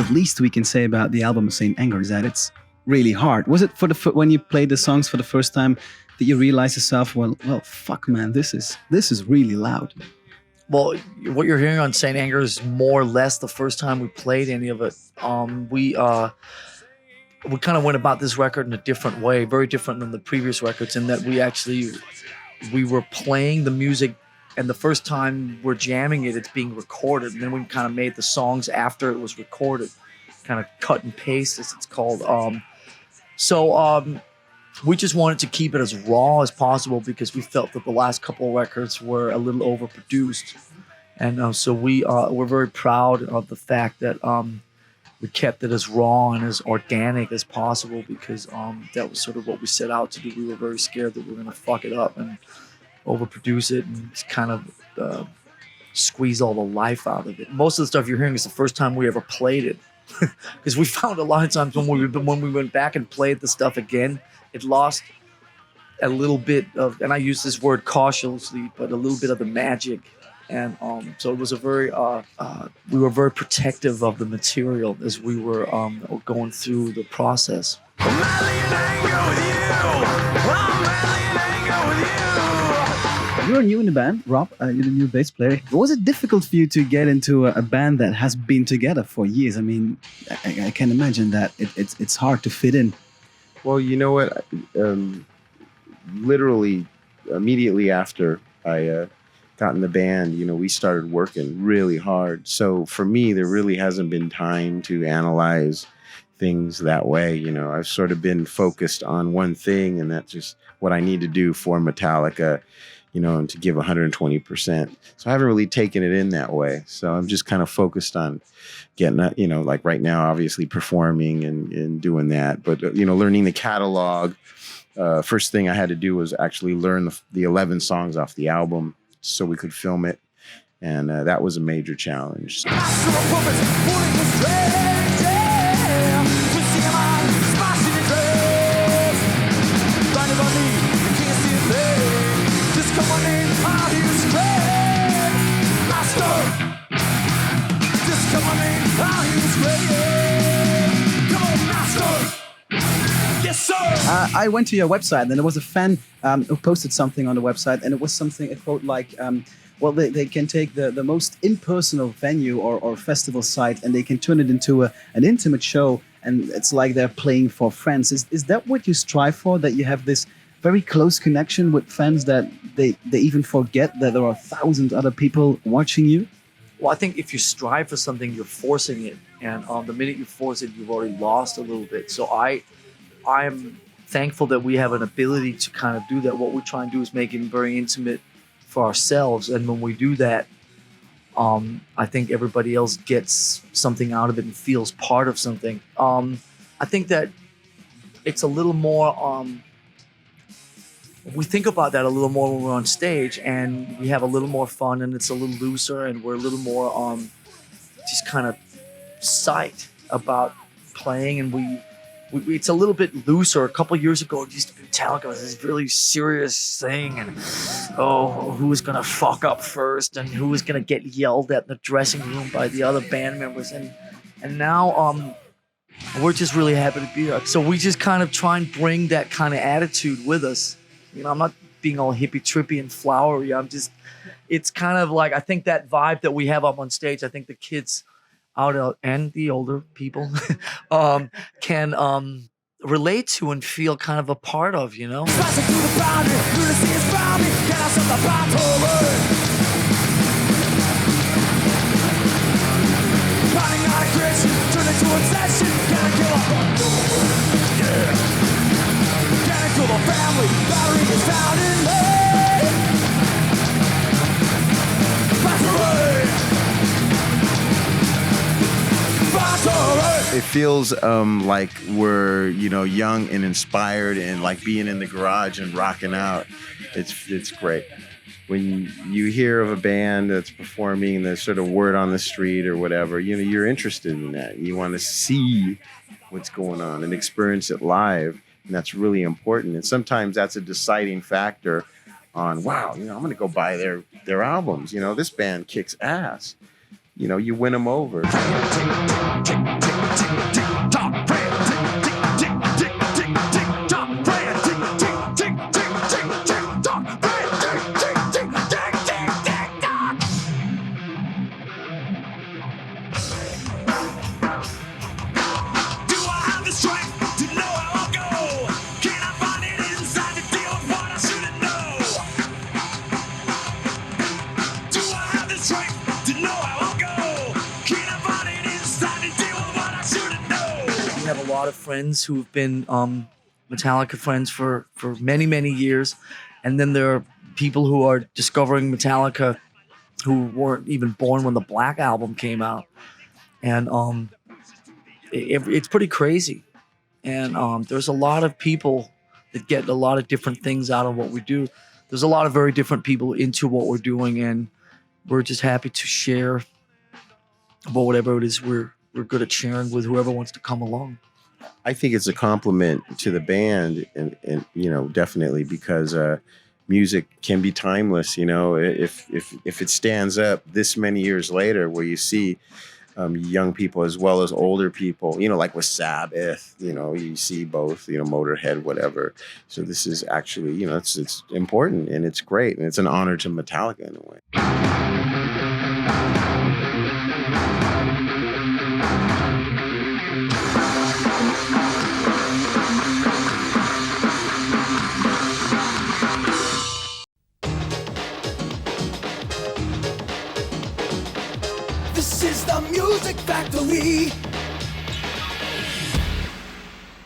at least we can say about the album Saint Anger is that it's really hard. Was it when you played the songs for the first time that you realized yourself, well, fuck, man, this is really loud? Well, what you're hearing on Saint Anger is more or less the first time we played any of it. We kind of went about this record in a different way, very different than the previous records, in that we were playing the music, and the first time we're jamming it, it's being recorded, and then we kind of made the songs after it was recorded, kind of cut and paste, as it's called. We just wanted to keep it as raw as possible because we felt that the last couple of records were a little overproduced. And so we're very proud of the fact that we kept it as raw and as organic as possible because that was sort of what we set out to do. We were very scared that we were going to fuck it up and overproduce it and just kind of squeeze all the life out of it. Most of the stuff you're hearing is the first time we ever played it. Because we found a lot of times when we went back and played the stuff again, it lost a little bit of, and I use this word cautiously, but a little bit of the magic. And so it was we were very protective of the material as we were going through the process. You're new in the band, Rob. You're the new bass player. Was it difficult for you to get into a band that has been together for years? I mean, I can imagine that it's hard to fit in. Well, you know what? Literally, immediately after I got in the band, we started working really hard. So for me, there really hasn't been time to analyze things that way. I've sort of been focused on one thing, and that's just what I need to do for Metallica, and to give 120%. So I haven't really taken it in that way. So I'm just kind of focused on getting, like right now, obviously performing and doing that. But, learning the catalog. First thing I had to do was actually learn the 11 songs off the album so we could film it. And that was a major challenge. I went to your website, and there was a fan who posted something on the website, and it was something, a quote like, they can take the most impersonal venue or festival site, and they can turn it into an intimate show, and it's like they're playing for friends. Is that what you strive for, that you have this very close connection with fans that they even forget that there are thousands other people watching you? Well, I think if you strive for something, you're forcing it. And the minute you force it, you've already lost a little bit. So I'm thankful that we have an ability to kind of do that. What we try and do is make it very intimate for ourselves. And when we do that, I think everybody else gets something out of it and feels part of something. I think that it's a little more... we think about that a little more when we're on stage, and we have a little more fun, and it's a little looser, and we're a little more just kind of psyched about playing, and we it's a little bit looser. A couple of years ago, it used to be Metallica was this really serious thing, and who was gonna fuck up first, and who was gonna get yelled at in the dressing room by the other band members, and now we're just really happy to be here. So we just kind of try and bring that kind of attitude with us. I'm not being all hippie trippy and flowery. It's kind of like, I think that vibe that we have up on stage, I think the kids out and the older people can relate to and feel kind of a part of, It feels like we're, young and inspired and like being in the garage and rocking out. It's great. When you hear of a band that's performing, the sort of word on the street or whatever, you're interested in that. You want to see what's going on and experience it live. And that's really important. And sometimes that's a deciding factor on, wow, I'm going to go buy their albums. This band kicks ass. you know, you win them over. Have a lot of friends who've been Metallica friends for many years, and then there are people who are discovering Metallica who weren't even born when the Black Album came out, and it's pretty crazy. And there's a lot of people that get a lot of different things out of what we do. There's a lot of very different people into what we're doing, and we're just happy to share about whatever it is we're good at sharing with whoever wants to come along. I think it's a compliment to the band, and you know, definitely, because music can be timeless. You know, if it stands up this many years later, where you see young people as well as older people, you know, like with Sabbath, you know, you see both, you know, Motorhead, whatever. So this is actually, you know, it's important, and it's great, and it's an honor to Metallica in a way. This is the Music Factory.